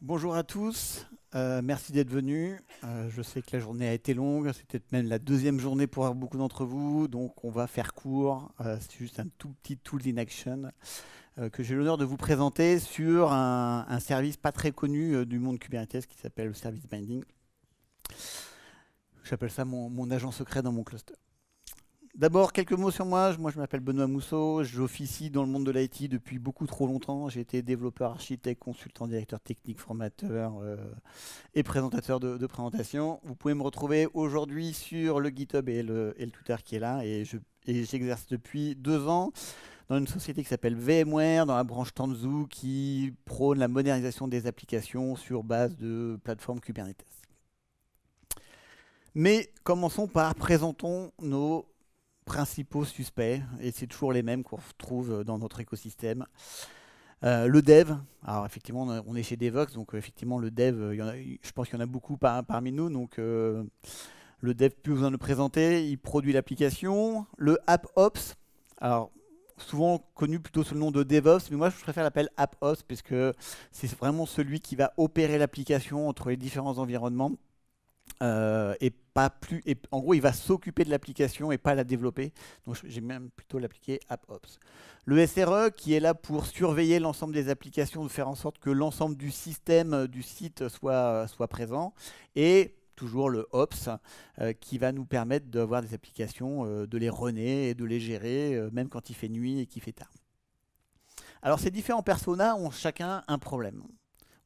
Bonjour à tous, merci d'être venus. Je sais que la journée a été longue, c'est peut-être même la deuxième journée pour beaucoup d'entre vous, donc on va faire court. C'est juste un tout petit Tools in Action que j'ai l'honneur de vous présenter sur un service pas très connu du monde Kubernetes qui s'appelle le Service Binding. J'appelle ça mon agent secret dans mon cluster. D'abord, quelques mots sur moi. Moi, je m'appelle Benoît Mousseau. J'officie dans le monde de l'IT depuis beaucoup trop longtemps. J'ai été développeur, architecte, consultant, directeur technique, formateur et présentateur de présentations. Vous pouvez me retrouver aujourd'hui sur le GitHub et le Twitter qui est là. Et j'exerce depuis 2 ans dans une société qui s'appelle VMware, dans la branche Tanzu, qui prône la modernisation des applications sur base de plateformes Kubernetes. Mais commençons par présentons nos principaux suspects, et c'est toujours les mêmes qu'on retrouve dans notre écosystème. Le dev, alors effectivement on est chez Devox, donc effectivement le dev, je pense qu'il y en a beaucoup parmi nous, donc le dev, plus besoin de le présenter, il produit l'application. Le AppOps, alors souvent connu plutôt sous le nom de DevOps, mais moi je préfère l'appeler AppOps, puisque c'est vraiment celui qui va opérer l'application entre les différents environnements. Et pas plus. Et en gros, il va s'occuper de l'application et pas la développer. Donc, j'ai même plutôt l'appliquer AppOps. Le SRE qui est là pour surveiller l'ensemble des applications, de faire en sorte que l'ensemble du système du site soit présent. Et toujours le Ops qui va nous permettre d'avoir des applications, de les runner et de les gérer, même quand il fait nuit et qu'il fait tard. Alors, ces différents personas ont chacun un problème,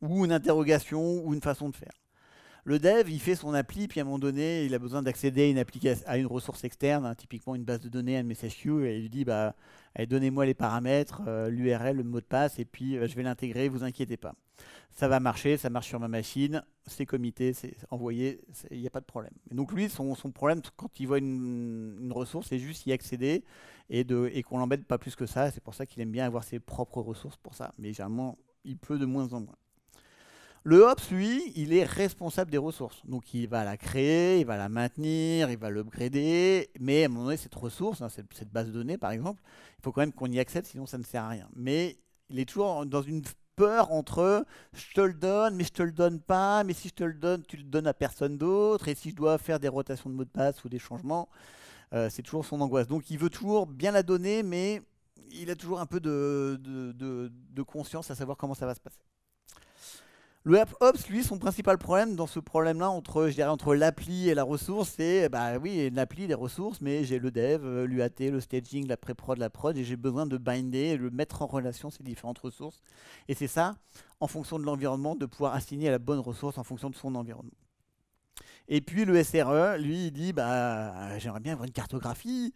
ou une interrogation, ou une façon de faire. Le dev, il fait son appli, puis à un moment donné, il a besoin d'accéder à une ressource externe, hein, typiquement une base de données, un message queue, et il lui dit bah, allez, donnez-moi les paramètres, l'URL, le mot de passe, et puis je vais l'intégrer, vous inquiétez pas. Ça va marcher, ça marche sur ma machine, c'est commité, c'est envoyé, il n'y a pas de problème. Et donc lui, son problème, quand il voit une ressource, c'est juste y accéder et qu'on l'embête pas plus que ça. C'est pour ça qu'il aime bien avoir ses propres ressources pour ça. Mais généralement, il peut de moins en moins. Le Ops, lui, il est responsable des ressources. Donc il va la créer, il va la maintenir, il va l'upgrader. Mais à un moment donné, cette ressource, hein, cette base de données par exemple, il faut quand même qu'on y accède, sinon ça ne sert à rien. Mais il est toujours dans une peur entre je te le donne, mais je te le donne pas, mais si je te le donne, tu le donnes à personne d'autre. Et si je dois faire des rotations de mots de passe ou des changements, c'est toujours son angoisse. Donc il veut toujours bien la donner, mais il a toujours un peu de conscience à savoir comment ça va se passer. Le AppOps, lui, son principal problème dans ce problème-là entre, je dirais, entre l'appli et la ressource, c'est, bah oui, l'appli, les ressources, mais j'ai le dev, l'UAT, le staging, la pré-prod, la prod, et j'ai besoin de binder, de mettre en relation ces différentes ressources. Et c'est ça, en fonction de l'environnement, de pouvoir assigner la bonne ressource en fonction de son environnement. Et puis le SRE, lui, il dit bah, j'aimerais bien avoir une cartographie.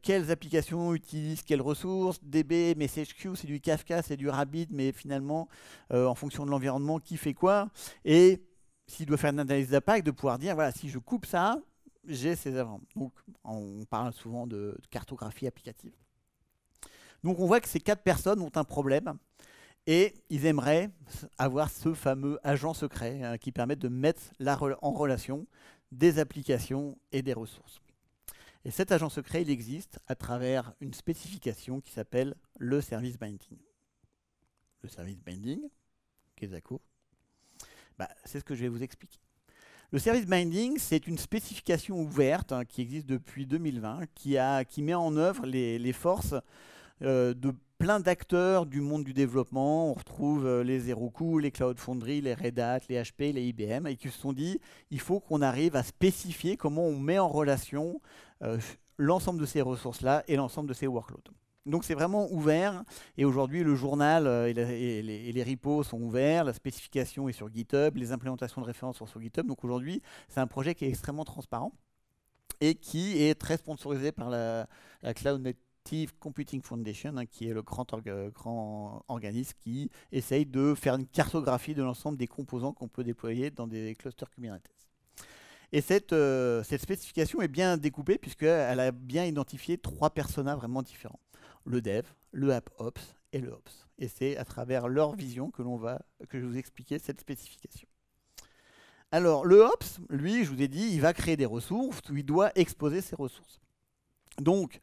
Quelles applications utilisent quelles ressources? DB, MessageQ, c'est du Kafka, c'est du Rabbit, mais finalement, en fonction de l'environnement, qui fait quoi? Et s'il doit faire une analyse d'impact, de pouvoir dire voilà, si je coupe ça, j'ai ces avant. Donc, on parle souvent de cartographie applicative. Donc, on voit que ces 4 personnes ont un problème. Et ils aimeraient avoir ce fameux agent secret qui permet de mettre en relation des applications et des ressources. Et cet agent secret, il existe à travers une spécification qui s'appelle le service binding. Le service binding, Kezako, c'est ce que je vais vous expliquer. Le service binding, c'est une spécification ouverte qui existe depuis 2020, qui met en œuvre les forces de plein d'acteurs du monde du développement. On retrouve les Heroku, les Cloud Foundry, les Red Hat, les HP, les IBM, et qui se sont dit il faut qu'on arrive à spécifier comment on met en relation l'ensemble de ces ressources-là et l'ensemble de ces workloads. Donc c'est vraiment ouvert, et aujourd'hui le journal et les repos sont ouverts, la spécification est sur GitHub, les implémentations de référence sont sur GitHub. Donc aujourd'hui c'est un projet qui est extrêmement transparent et qui est très sponsorisé par la Cloud Native Computing Foundation, qui est le grand organisme qui essaye de faire une cartographie de l'ensemble des composants qu'on peut déployer dans des clusters Kubernetes. Et cette spécification est bien découpée puisqu'elle a bien identifié 3 personas vraiment différents. Le dev, le AppOps et le Ops. Et c'est à travers leur vision que je vais vous expliquer cette spécification. Alors, le Ops, lui, je vous ai dit, il va créer des ressources où il doit exposer ses ressources. Donc,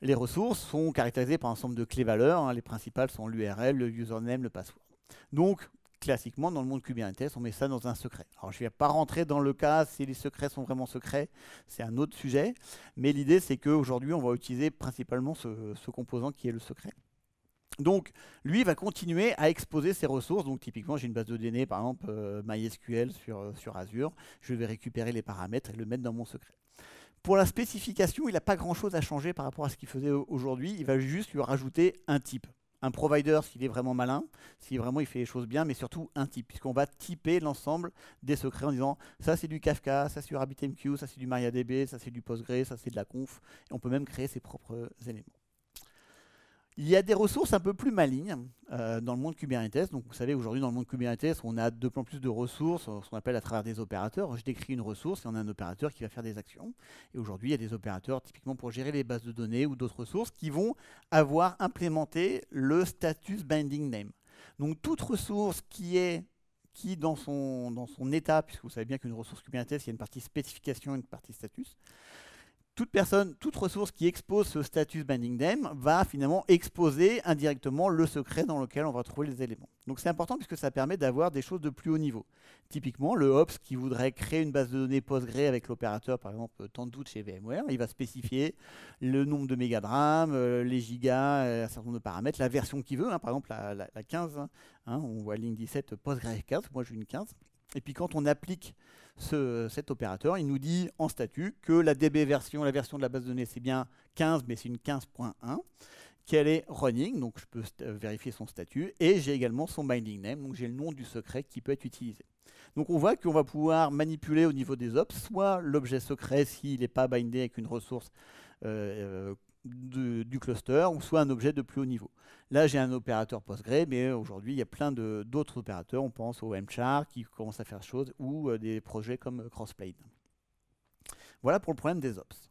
les ressources sont caractérisées par un ensemble de clés valeurs. Les principales sont l'URL, le username, le password. Donc, classiquement, dans le monde Kubernetes, on met ça dans un secret. Alors, je ne vais pas rentrer dans le cas si les secrets sont vraiment secrets, c'est un autre sujet. Mais l'idée, c'est qu'aujourd'hui, on va utiliser principalement ce composant qui est le secret. Donc, lui va continuer à exposer ses ressources. Donc, typiquement, j'ai une base de données, par exemple, MySQL sur Azure. Je vais récupérer les paramètres et le mettre dans mon secret. Pour la spécification, il n'a pas grand-chose à changer par rapport à ce qu'il faisait aujourd'hui. Il va juste lui rajouter un type. Un provider s'il est vraiment malin, si vraiment il fait les choses bien, mais surtout un type, puisqu'on va typer l'ensemble des secrets en disant ça c'est du Kafka, ça c'est du RabbitMQ, ça c'est du MariaDB, ça c'est du Postgre, ça c'est de la conf, et on peut même créer ses propres éléments. Il y a des ressources un peu plus malignes dans le monde Kubernetes. Donc vous savez, aujourd'hui dans le monde Kubernetes, on a de plus en plus de ressources, ce qu'on appelle à travers des opérateurs. Je décris une ressource et on a un opérateur qui va faire des actions. Et aujourd'hui, il y a des opérateurs typiquement pour gérer les bases de données ou d'autres ressources qui vont avoir implémenté le status binding name. Donc toute ressource qui dans son état, puisque vous savez bien qu'une ressource Kubernetes, il y a une partie spécification et une partie status, toute ressource qui expose ce status binding name va finalement exposer indirectement le secret dans lequel on va trouver les éléments. Donc c'est important puisque ça permet d'avoir des choses de plus haut niveau. Typiquement, le Ops qui voudrait créer une base de données Postgre avec l'opérateur, par exemple Tandout chez VMware, il va spécifier le nombre de mégas de RAM, les gigas, un certain nombre de paramètres, la version qu'il veut, par exemple la 15, on voit ligne 17 Postgre 15, moi j'ai une 15. Et puis quand on applique cet opérateur, il nous dit en statut que la DB version, la version de la base de données, c'est bien 15, mais c'est une 15.1, qu'elle est running, donc je peux vérifier son statut, et j'ai également son binding name, donc j'ai le nom du secret qui peut être utilisé. Donc on voit qu'on va pouvoir manipuler au niveau des ops, soit l'objet secret s'il n'est pas bindé avec une ressource du cluster, ou soit un objet de plus haut niveau. Là, j'ai un opérateur Postgre, mais aujourd'hui, il y a plein d'autres opérateurs. On pense au mchar qui commence à faire chose, ou des projets comme Crossplane. Voilà pour le problème des ops.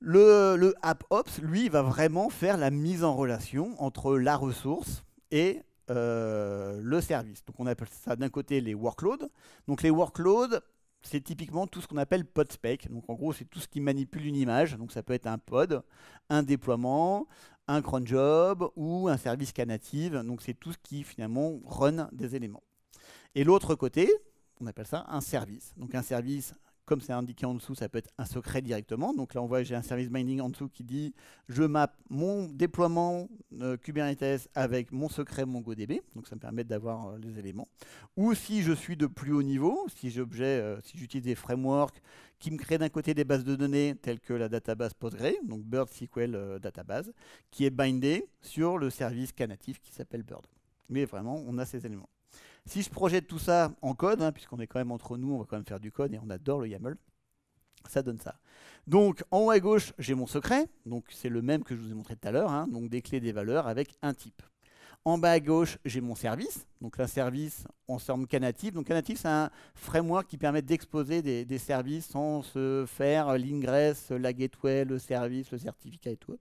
Le AppOps, lui, va vraiment faire la mise en relation entre la ressource et le service. Donc on appelle ça d'un côté les workloads. Donc les workloads, c'est typiquement tout ce qu'on appelle pod spec. Donc en gros, c'est tout ce qui manipule une image. Donc ça peut être un pod, un déploiement, un cron job ou un service Knative. Donc c'est tout ce qui finalement run des éléments. Et l'autre côté, on appelle ça un service. Donc un service, comme c'est indiqué en dessous, ça peut être un secret directement. Donc là, on voit j'ai un service binding en dessous qui dit je map mon déploiement Kubernetes avec mon secret MongoDB. Donc ça me permet d'avoir les éléments. Ou si je suis de plus haut niveau, si j'utilise des frameworks qui me créent d'un côté des bases de données telles que la database Postgre, donc Bird SQL Database, qui est bindée sur le service Knative qui s'appelle Bird. Mais vraiment, on a ces éléments. Si je projette tout ça en code, puisqu'on est quand même entre nous, on va quand même faire du code et on adore le YAML, ça donne ça. Donc en haut à gauche, j'ai mon secret, donc c'est le même que je vous ai montré tout à l'heure, donc des clés, des valeurs avec un type. En bas à gauche, j'ai mon service, donc un service en forme Knative. Donc Knative, c'est un framework qui permet d'exposer des services sans se faire l'ingress, la gateway, le service, le certificat et tout.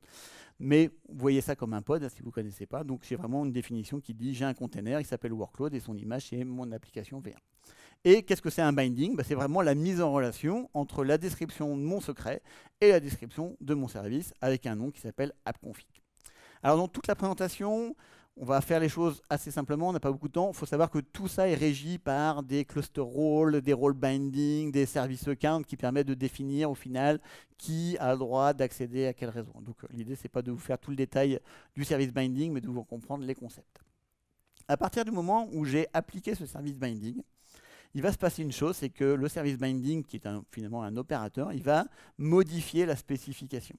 Mais vous voyez ça comme un pod, si vous ne connaissez pas. Donc j'ai vraiment une définition qui dit j'ai un container, il s'appelle workload et son image c'est mon application V1. Et qu'est-ce que c'est un binding? C'est vraiment la mise en relation entre la description de mon secret et la description de mon service avec un nom qui s'appelle appconfig. Alors dans toute la présentation, on va faire les choses assez simplement, on n'a pas beaucoup de temps. Il faut savoir que tout ça est régi par des cluster roles, des role binding, des service accounts qui permettent de définir au final qui a le droit d'accéder à quelle raison. Donc l'idée, c'est pas de vous faire tout le détail du service binding, mais de vous comprendre les concepts. À partir du moment où j'ai appliqué ce service binding, il va se passer une chose, c'est que le service binding, qui est finalement un opérateur, il va modifier la spécification.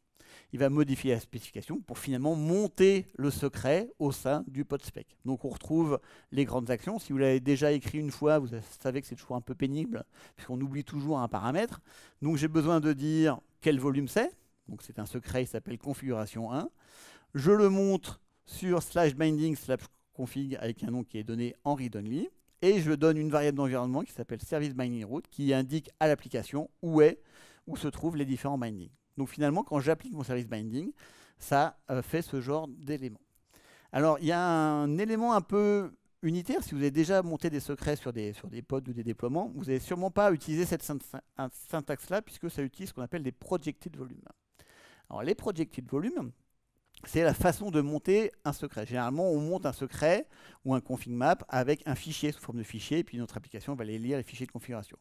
Il va modifier la spécification pour finalement monter le secret au sein du pod spec. Donc on retrouve les grandes actions. Si vous l'avez déjà écrit une fois, vous savez que c'est toujours un peu pénible, puisqu'on oublie toujours un paramètre. Donc j'ai besoin de dire quel volume c'est. Donc c'est un secret, il s'appelle configuration 1. Je le montre sur /binding/config avec un nom qui est donné en read-only. Et je donne une variable d'environnement qui s'appelle service binding route qui indique à l'application où se trouvent les différents bindings. Donc finalement, quand j'applique mon service binding, ça fait ce genre d'éléments. Alors, il y a un élément un peu unitaire. Si vous avez déjà monté des secrets sur des pods ou des déploiements, vous n'allez sûrement pas utiliser cette syntaxe-là, puisque ça utilise ce qu'on appelle des projected volumes. Alors, les projected volumes, c'est la façon de monter un secret. Généralement, on monte un secret ou un config map avec un fichier sous forme de fichier, et puis notre application va aller lire les fichiers de configuration.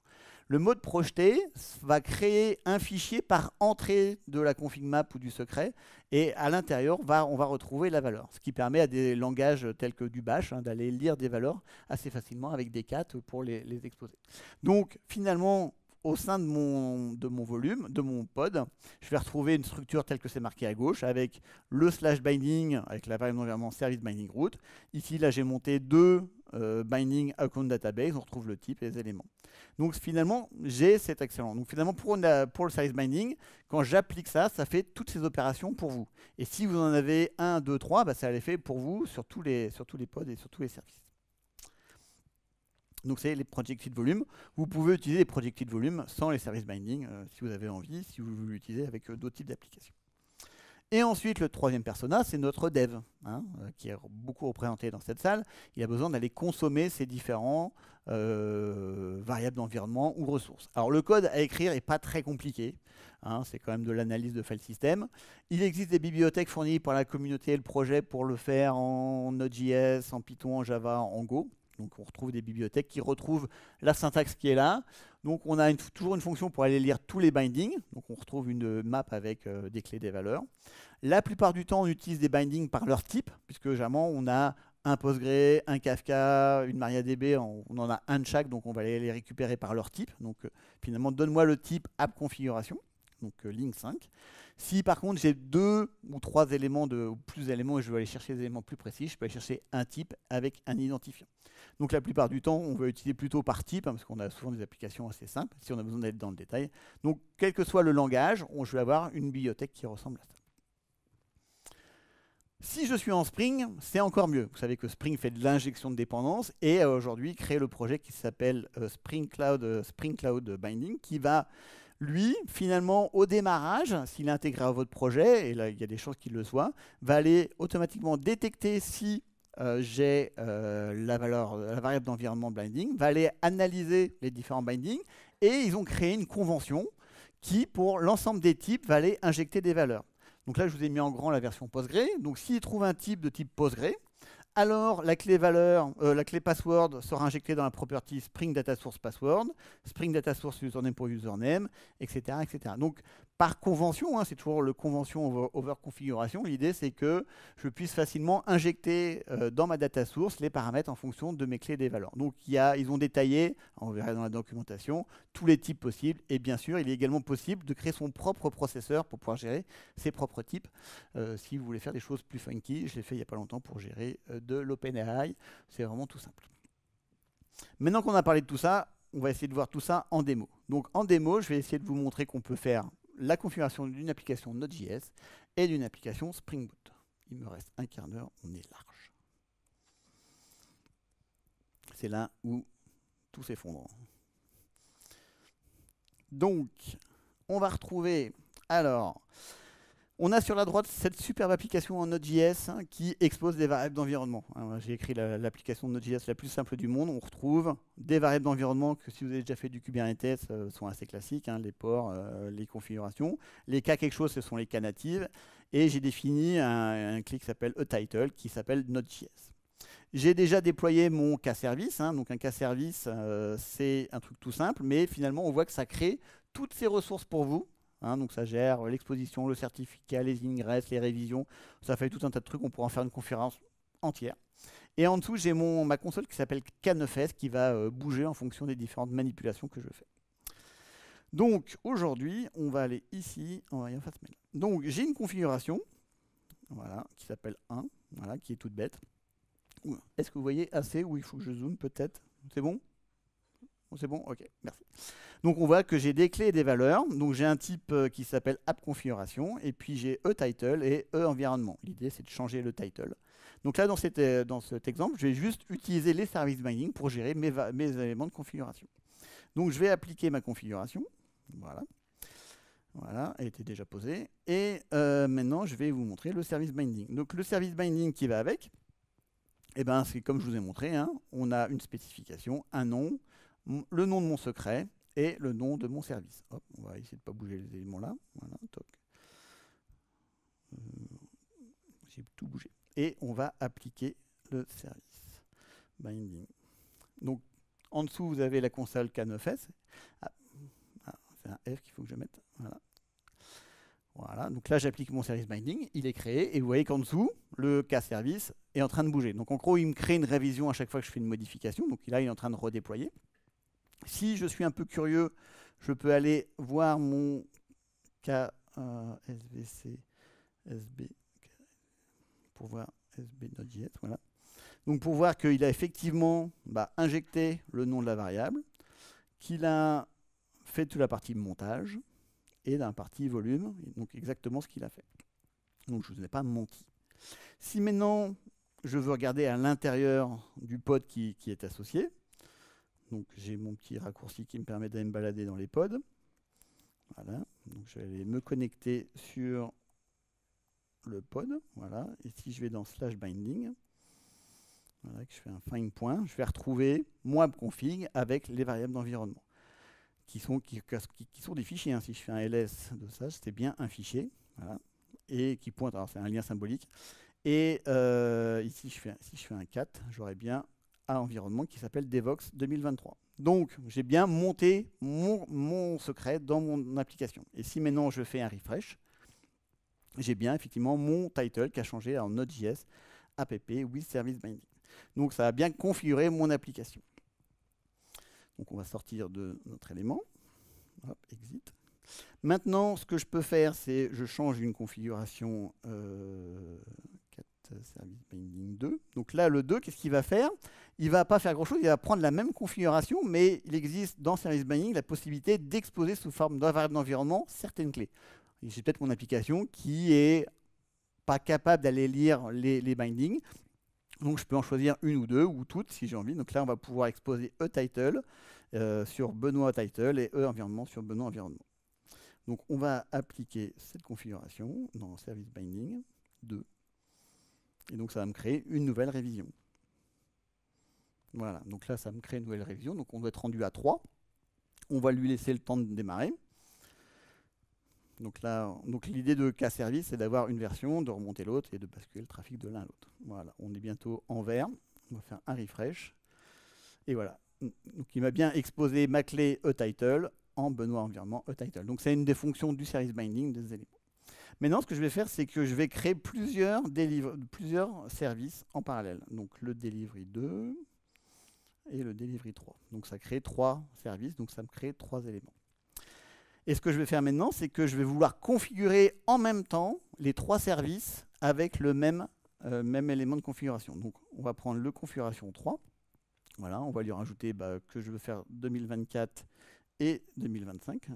Le mode projeté va créer un fichier par entrée de la config map ou du secret, et à l'intérieur, on va retrouver la valeur. Ce qui permet à des langages tels que du bash d'aller lire des valeurs assez facilement avec des cat pour les exposer. Donc, finalement, au sein de mon volume, de mon pod, je vais retrouver une structure telle que c'est marqué à gauche avec le slash binding avec la variable d'environnement service binding root. Ici, là, j'ai monté deux binding account database. On retrouve le type et les éléments. Donc finalement, j'ai cet excellent. Donc finalement, pour le service binding, quand j'applique ça, ça fait toutes ces opérations pour vous. Et si vous en avez 1, 2, 3, bah, ça les fait pour vous sur tous les pods et sur tous les services. Donc c'est les projected volume. Vous pouvez utiliser les projected volume sans les service binding si vous avez envie, si vous voulez l'utiliser avec d'autres types d'applications. Et ensuite, le troisième persona, c'est notre dev, qui est beaucoup représenté dans cette salle. Il a besoin d'aller consommer ces différents variables d'environnement ou ressources. Alors le code à écrire n'est pas très compliqué. C'est quand même de l'analyse de file system. Il existe des bibliothèques fournies par la communauté et le projet pour le faire en Node.js, en Python, en Java, en Go. Donc on retrouve des bibliothèques qui retrouvent la syntaxe qui est là. Donc on a toujours une fonction pour aller lire tous les bindings. Donc on retrouve une map avec des clés des valeurs. La plupart du temps, on utilise des bindings par leur type, puisque généralement on a un Postgre, un Kafka, une MariaDB, on en a un de chaque, donc on va les récupérer par leur type. Donc finalement, donne-moi le type app configuration, donc link 5. Si par contre j'ai 2 ou 3 éléments ou plus d'éléments et je veux aller chercher des éléments plus précis, je peux aller chercher un type avec un identifiant. Donc la plupart du temps, on va utiliser plutôt par type, parce qu'on a souvent des applications assez simples, si on a besoin d'aller dans le détail. Donc quel que soit le langage, je vais avoir une bibliothèque qui ressemble à ça. Si je suis en Spring, c'est encore mieux. Vous savez que Spring fait de l'injection de dépendances et aujourd'hui crée le projet qui s'appelle Spring Cloud Binding, qui va, lui, finalement, au démarrage, s'il est intégré à votre projet, et là il y a des chances qu'il le soit, va aller automatiquement détecter si j'ai la variable d'environnement binding, va aller analyser les différents bindings, et ils ont créé une convention qui, pour l'ensemble des types, va aller injecter des valeurs. Donc là, je vous ai mis en grand la version Postgre. Donc s'il trouve un type de type Postgre, alors la clé password sera injectée dans la property Spring Data Source Password, Spring Data Source Username pour username, etc. etc. Donc par convention, c'est toujours le convention over configuration, l'idée c'est que je puisse facilement injecter dans ma data source les paramètres en fonction de mes clés des valeurs. Donc ils ont détaillé, on verra dans la documentation, tous les types possibles, et bien sûr il est également possible de créer son propre processeur pour pouvoir gérer ses propres types. Si vous voulez faire des choses plus funky, je l'ai fait il n'y a pas longtemps pour gérer de l'OpenAI, c'est vraiment tout simple. Maintenant qu'on a parlé de tout ça, on va essayer de voir tout ça en démo. Donc en démo, je vais essayer de vous montrer qu'on peut faire la configuration d'une application Node.js et d'une application Spring Boot. Il me reste un quart d'heure, on est large. C'est là où tout s'effondre. Donc, on va retrouver, alors, on a sur la droite cette superbe application en Node.js qui expose des variables d'environnement. J'ai écrit l'application Node.js la plus simple du monde. On retrouve des variables d'environnement que si vous avez déjà fait du Kubernetes sont assez classiques, les ports, les configurations. Les cas quelque chose, ce sont les cas natives. Et j'ai défini un clé qui s'appelle aTitle qui s'appelle Node.js. J'ai déjà déployé mon cas service. Donc un cas service, c'est un truc tout simple, mais finalement on voit que ça crée toutes ces ressources pour vous. Donc ça gère l'exposition, le certificat, les ingresses, les révisions. Ça fait tout un tas de trucs. On pourra en faire une conférence entière. Et en dessous, j'ai ma console qui s'appelle K9S qui va bouger en fonction des différentes manipulations que je fais. Donc aujourd'hui, on va aller ici. On va y en face mail. Donc j'ai une configuration qui s'appelle 1, qui est toute bête. Est-ce que vous voyez assez ou il faut que je zoome peut-être? C'est bon? C'est bon? Ok, merci. Donc on voit que j'ai des clés et des valeurs. Donc j'ai un type qui s'appelle app configuration et puis j'ai aTitle et environnement. L'idée c'est de changer le title. Donc là dans cet exemple, je vais juste utiliser les services binding pour gérer mes éléments de configuration. Donc je vais appliquer ma configuration. Voilà, elle était déjà posée. Et maintenant je vais vous montrer le service binding. Donc le service binding qui va avec, c'est comme je vous ai montré, on a une spécification, un nom, le nom de mon secret et le nom de mon service. Hop, on va essayer de ne pas bouger les éléments là. Voilà, toc. j'ai tout bougé. Et on va appliquer le service binding. Donc, en dessous, vous avez la console K9S. Ah, c'est un F qu'il faut que je mette. Voilà. Voilà. Donc là, j'applique mon service binding. Il est créé. Et vous voyez qu'en dessous, le K-service est en train de bouger. Donc, en gros, il me crée une révision à chaque fois que je fais une modification. Donc là, il est en train de redéployer. Si je suis un peu curieux, je peux aller voir mon KSVC SB pour voir SB.js. Voilà. Donc pour voir qu'il a effectivement injecté le nom de la variable, qu'il a fait toute la partie montage et la partie volume, donc exactement ce qu'il a fait. Donc je ne vous ai pas menti. Si maintenant je veux regarder à l'intérieur du pod qui est associé, donc j'ai mon petit raccourci qui me permet d'aller me balader dans les pods. Voilà, donc je vais aller me connecter sur le pod, voilà, et si je vais dans /binding, voilà, que je fais un find point, je vais retrouver moi config avec les variables d'environnement, qui sont des fichiers. Hein. Si je fais un ls de ça, c'est bien un fichier, voilà, et qui pointe, alors c'est un lien symbolique, et ici si je fais un cat, j'aurai bien un environnement qui s'appelle Devoxx 2023. Donc j'ai bien monté mon secret dans mon application. Et si maintenant je fais un refresh, j'ai bien effectivement mon title qui a changé en Node.js app with service binding. Donc ça a bien configuré mon application. Donc on va sortir de notre élément. Hop, exit. Maintenant, ce que je peux faire, c'est je change une configuration service binding 2. Donc là, le 2, qu'est-ce qu'il va faire? Il ne va pas faire grand-chose, il va prendre la même configuration, mais il existe dans service binding la possibilité d'exposer sous forme de variable d'environnement certaines clés. J'ai peut-être mon application qui est pas capable d'aller lire les bindings. Donc je peux en choisir une ou deux, ou toutes si j'ai envie. Donc là, on va pouvoir exposer e-title sur Benoît title et e-environnement sur Benoît environnement. Donc on va appliquer cette configuration dans service binding 2. Et donc ça va me créer une nouvelle révision. Voilà, donc là ça me crée une nouvelle révision. Donc on doit être rendu à 3. On va lui laisser le temps de démarrer. Donc là, l'idée de K-service, c'est d'avoir une version, de remonter l'autre et de basculer le trafic de l'un à l'autre. Voilà, on est bientôt en vert. On va faire un refresh. Et voilà. Donc il m'a bien exposé ma clé e-title en Benoît environnement e-title. Donc c'est une des fonctions du service binding des éléments. Maintenant, ce que je vais faire, c'est que je vais créer plusieurs services en parallèle. Donc le delivery 2 et le delivery 3. Donc ça crée 3 services, donc ça me crée 3 éléments. Et ce que je vais faire maintenant, c'est que je vais vouloir configurer en même temps les 3 services avec le même élément de configuration. Donc on va prendre le configuration 3. Voilà, on va lui rajouter que je veux faire 2024 et 2025.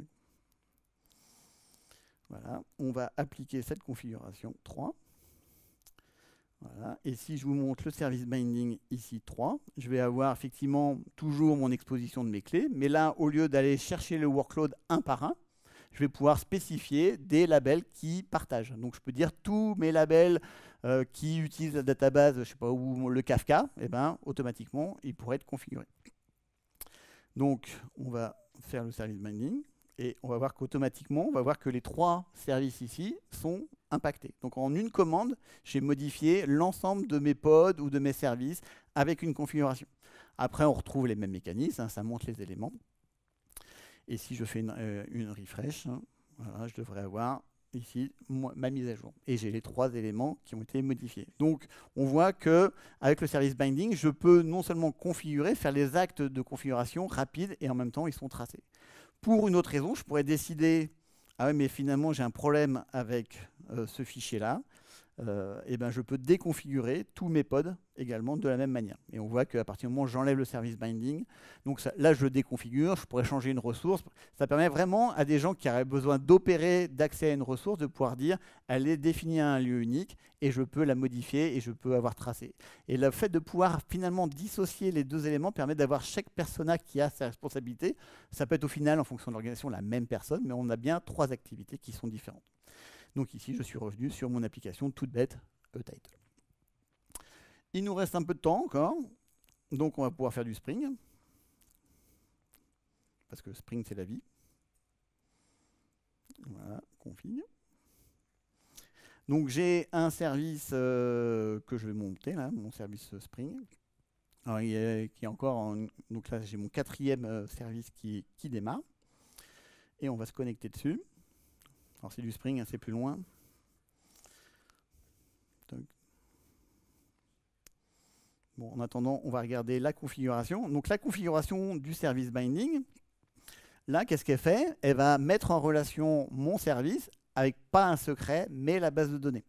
Voilà, on va appliquer cette configuration 3. Voilà. Et si je vous montre le service binding ici 3, je vais avoir effectivement toujours mon exposition de mes clés, mais là, au lieu d'aller chercher le workload un par un, je vais pouvoir spécifier des labels qui partagent. Donc je peux dire tous mes labels qui utilisent la database, je sais pas, ou le Kafka, et automatiquement, ils pourraient être configurés. Donc on va faire le service binding. Et on va voir qu'automatiquement, on va voir que les 3 services ici sont impactés. Donc en une commande, j'ai modifié l'ensemble de mes pods ou de mes services avec une configuration. Après, on retrouve les mêmes mécanismes, hein, ça montre les éléments. Et si je fais une refresh, hein, voilà, je devrais avoir ici ma mise à jour. Et j'ai les 3 éléments qui ont été modifiés. Donc on voit qu'avec le service binding, je peux non seulement configurer, faire les actes de configuration rapides et en même temps, ils sont tracés. Pour une autre raison, je pourrais décider, ah ouais, mais finalement j'ai un problème avec ce fichier-là, et je peux déconfigurer tous mes pods également de la même manière. Et on voit qu'à partir du moment où j'enlève le service binding, donc ça, là je le déconfigure, je pourrais changer une ressource. Ça permet vraiment à des gens qui auraient besoin d'opérer, d'accès à une ressource, de pouvoir dire, elle est définie à un lieu unique et je peux la modifier et je peux avoir tracé. Et le fait de pouvoir finalement dissocier les 2 éléments permet d'avoir chaque persona qui a sa responsabilité. Ça peut être au final, en fonction de l'organisation, la même personne, mais on a bien 3 activités qui sont différentes. Donc ici, je suis revenu sur mon application toute bête, e-title. Il nous reste un peu de temps encore, donc on va pouvoir faire du Spring, parce que Spring, c'est la vie. Voilà, config. Donc j'ai un service que je vais monter, là, mon service Spring. Alors, qui est encore donc là j'ai mon 4e service qui démarre. Et on va se connecter dessus. Alors c'est du Spring, hein, c'est plus loin. Bon, en attendant, on va regarder la configuration. Donc la configuration du service binding, là, qu'est-ce qu'elle fait? Elle va mettre en relation mon service avec pas un secret, mais la base de données.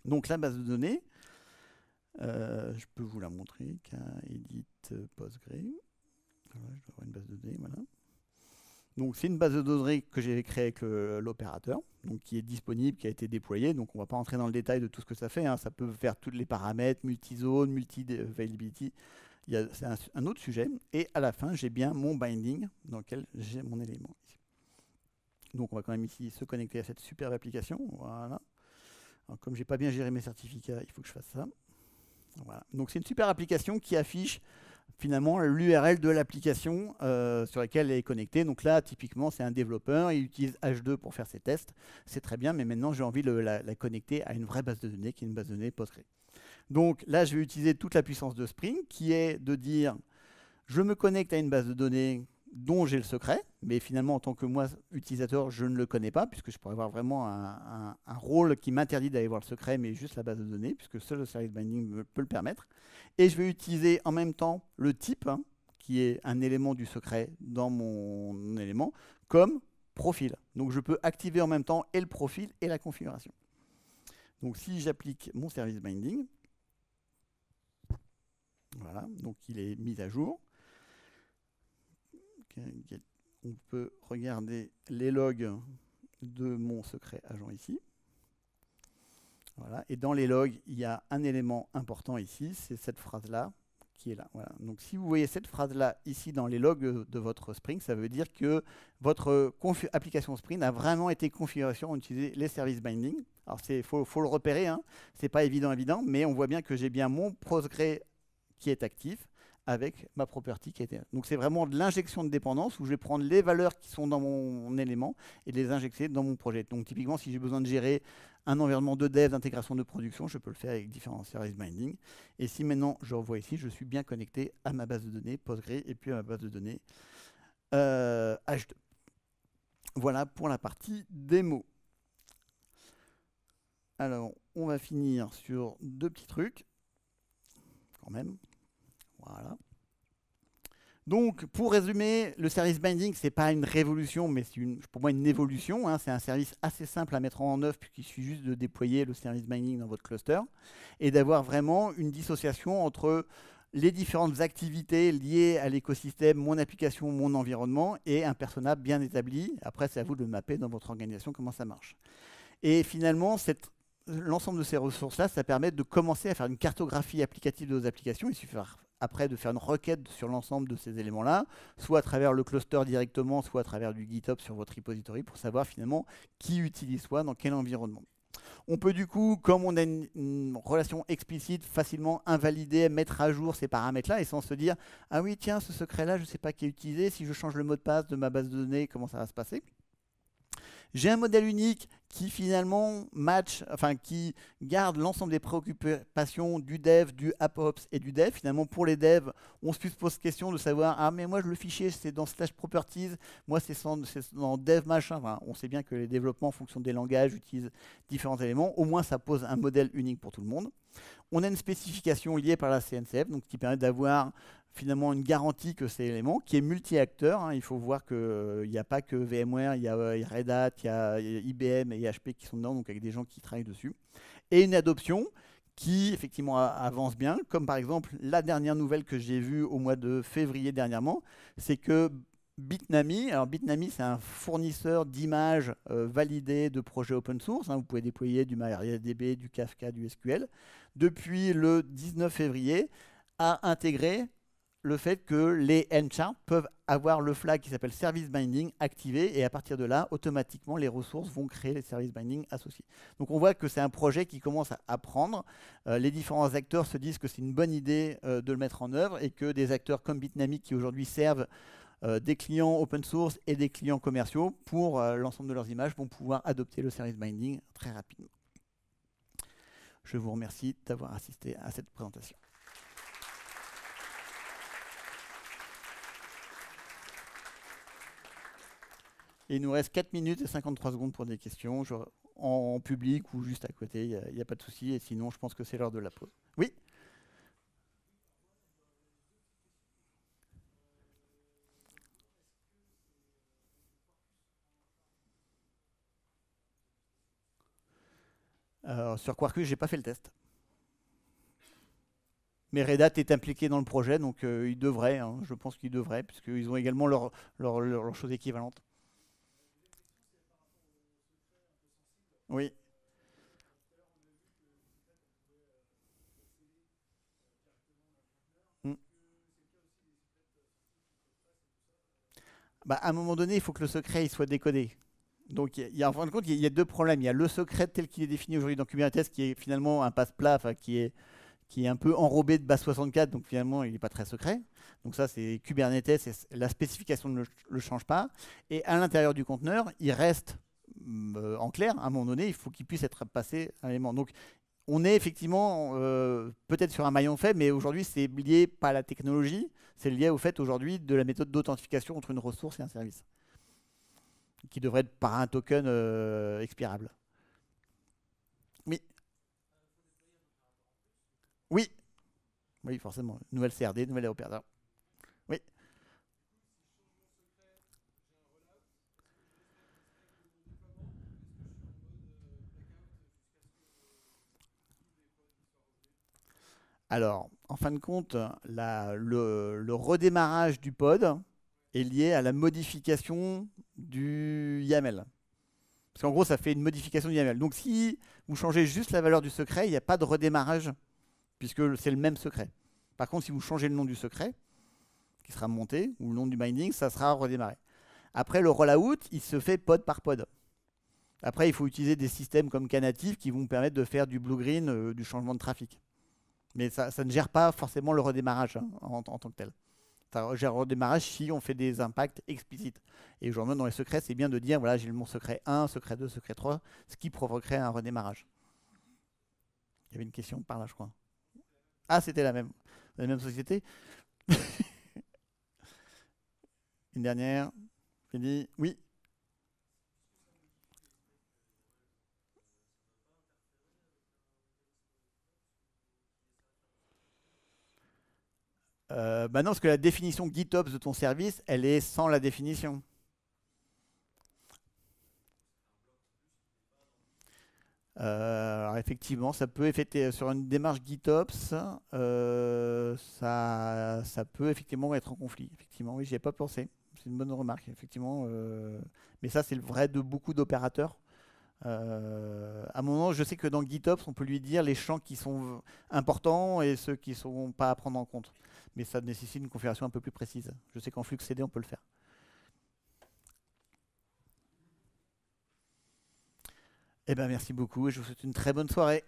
Donc la base de données, je peux vous la montrer, edit Postgre. Voilà, je dois avoir une base de données, voilà. Donc c'est une base de données que j'ai créée avec l'opérateur, donc qui est disponible, qui a été déployée. Donc on ne va pas rentrer dans le détail de tout ce que ça fait, hein. Ça peut faire tous les paramètres, multi-zone, multi-availability. C'est un autre sujet. Et à la fin, j'ai bien mon binding dans lequel j'ai mon élément. Donc on va quand même ici se connecter à cette superbe application. Voilà. Alors, comme je n'ai pas bien géré mes certificats, il faut que je fasse ça. Voilà. Donc c'est une super application qui affiche finalement l'URL de l'application sur laquelle elle est connectée. Donc là, typiquement, c'est un développeur, il utilise H2 pour faire ses tests. C'est très bien, mais maintenant, j'ai envie de la connecter à une vraie base de données, qui est une base de données Postgre. Donc là, je vais utiliser toute la puissance de Spring, qui est de dire, je me connecte à une base de données dont j'ai le secret, mais finalement, en tant que moi, utilisateur, je ne le connais pas, puisque je pourrais avoir vraiment un rôle qui m'interdit d'aller voir le secret, mais juste la base de données, puisque seul le service binding peut le permettre. Et je vais utiliser en même temps le type, hein, qui est un élément du secret dans mon élément, comme profil. Donc je peux activer en même temps et le profil et la configuration. Donc si j'applique mon service binding, voilà, donc il est mis à jour. On peut regarder les logs de mon secret agent ici. Voilà. Et dans les logs, il y a un élément important ici, c'est cette phrase-là qui est là. Voilà. Donc si vous voyez cette phrase-là ici dans les logs de votre Spring, ça veut dire que votre application Spring a vraiment été configurée en utilisant les services binding. Alors il faut le repérer, hein. C'est pas évident, mais on voit bien que j'ai bien mon Postgre qui est actif avec ma property qui était. Donc c'est vraiment de l'injection de dépendance où je vais prendre les valeurs qui sont dans mon élément et les injecter dans mon projet. Donc typiquement, si j'ai besoin de gérer un environnement de dev, d'intégration de production, je peux le faire avec différents services binding. Et si maintenant je revois ici, je suis bien connecté à ma base de données Postgre et puis à ma base de données H2. Voilà pour la partie démo. Alors, on va finir sur 2 petits trucs, quand même. Voilà. Donc, pour résumer, le service binding, ce n'est pas une révolution, mais c'est pour moi une évolution, hein. C'est un service assez simple à mettre en œuvre, puisqu'il suffit juste de déployer le service binding dans votre cluster et d'avoir vraiment une dissociation entre les différentes activités liées à l'écosystème, mon application, mon environnement, et un persona bien établi. Après, c'est à vous de le mapper dans votre organisation, comment ça marche. Et finalement, l'ensemble de ces ressources-là, ça permet de commencer à faire une cartographie applicative de vos applications. Il suffit après de faire une requête sur l'ensemble de ces éléments-là, soit à travers le cluster directement, soit à travers du GitHub sur votre repository pour savoir finalement qui utilise quoi, dans quel environnement. On peut du coup, comme on a une relation explicite, facilement invalider, mettre à jour ces paramètres-là et sans se dire « Ah oui, tiens, ce secret-là, je ne sais pas qui est utilisé. Si je change le mot de passe de ma base de données, comment ça va se passer ?» J'ai un modèle unique qui finalement qui garde l'ensemble des préoccupations du dev, du AppOps et du dev. Finalement, pour les devs, on se pose question de savoir, ah mais moi le fichier c'est dans slash properties, moi c'est dans dev machin. Enfin, on sait bien que les développements en fonction des langages utilisent différents éléments. Au moins, ça pose un modèle unique pour tout le monde. On a une spécification liée par la CNCF, donc qui permet d'avoir finalement une garantie que c'est l'élément, qui est multi-acteur, hein. Il faut voir qu'il n'y a pas que VMware, il y a Red Hat, il y a IBM et HP qui sont dedans, donc avec des gens qui travaillent dessus. Et une adoption qui effectivement avance bien, comme par exemple la dernière nouvelle que j'ai vue au mois de février dernièrement, c'est que Bitnami, alors Bitnami c'est un fournisseur d'images validées de projets open source, hein. Vous pouvez déployer du MariaDB, du Kafka, du SQL. Depuis le 19 février, a intégré le fait que les N-charts peuvent avoir le flag qui s'appelle Service Binding activé et à partir de là, automatiquement, les ressources vont créer les Service Binding associés. Donc on voit que c'est un projet qui commence à prendre. Les différents acteurs se disent que c'est une bonne idée de le mettre en œuvre et que des acteurs comme Bitnami qui aujourd'hui servent des clients open source et des clients commerciaux pour l'ensemble de leurs images vont pouvoir adopter le Service Binding très rapidement. Je vous remercie d'avoir assisté à cette présentation. Il nous reste 4 minutes et 53 secondes pour des questions, en public ou juste à côté, il n'y a pas de souci. Et sinon, je pense que c'est l'heure de la pause. Oui. Sur Quarkus, j'ai pas fait le test. Mais Red Hat est impliqué dans le projet, donc ils devraient, hein, je pense qu'ils devraient, puisqu'ils ont également leur chose équivalente. Oui. Mm. Bah, à un moment donné, il faut que le secret il soit décodé. Donc, en fin de compte, il y a deux problèmes. Il y a le secret tel qu'il est défini aujourd'hui dans Kubernetes, qui est finalement un passe-plat, qui est un peu enrobé de base 64, donc finalement, il n'est pas très secret. Donc ça, c'est Kubernetes, et la spécification ne le change pas. Et à l'intérieur du conteneur, il reste en clair, à un moment donné, il faut qu'il puisse être passé à un élément. Donc, on est effectivement peut-être sur un maillon faible, mais aujourd'hui, c'est lié pas à la technologie, c'est lié au fait aujourd'hui de la méthode d'authentification entre une ressource et un service, qui devrait être par un token expirable. Oui. Oui. Oui, forcément. Nouvelle CRD, nouvel opérateur. Oui. Alors, en fin de compte, le redémarrage du pod est lié à la modification du YAML. Parce qu'en gros, ça fait une modification du YAML. Donc, si vous changez juste la valeur du secret, il n'y a pas de redémarrage, puisque c'est le même secret. Par contre, si vous changez le nom du secret, qui sera monté, ou le nom du binding, ça sera redémarré. Après, le rollout, il se fait pod par pod. Après, il faut utiliser des systèmes comme Knative qui vont permettre de faire du blue-green, du changement de trafic. Mais ça ne gère pas forcément le redémarrage hein, en tant que tel. Ça gère le redémarrage si on fait des impacts explicites. Et aujourd'hui, dans les secrets, c'est bien de dire, voilà, j'ai mon secret 1, secret 2, secret 3, ce qui provoquerait un redémarrage. Il y avait une question par là, je crois. Ah, c'était la même société. Une dernière. J'ai dit, oui. Bah non, parce que la définition GitOps de ton service, elle est sans la définition. Alors effectivement, ça peut effectuer sur une démarche GitOps, ça peut effectivement être en conflit. Effectivement, oui, j'y ai pas pensé. C'est une bonne remarque, effectivement. Mais ça, c'est le vrai de beaucoup d'opérateurs. À un moment, je sais que dans GitOps, on peut lui dire les champs qui sont importants et ceux qui ne sont pas à prendre en compte. Mais ça nécessite une configuration un peu plus précise. Je sais qu'en flux CD, on peut le faire. Eh bien, merci beaucoup et je vous souhaite une très bonne soirée.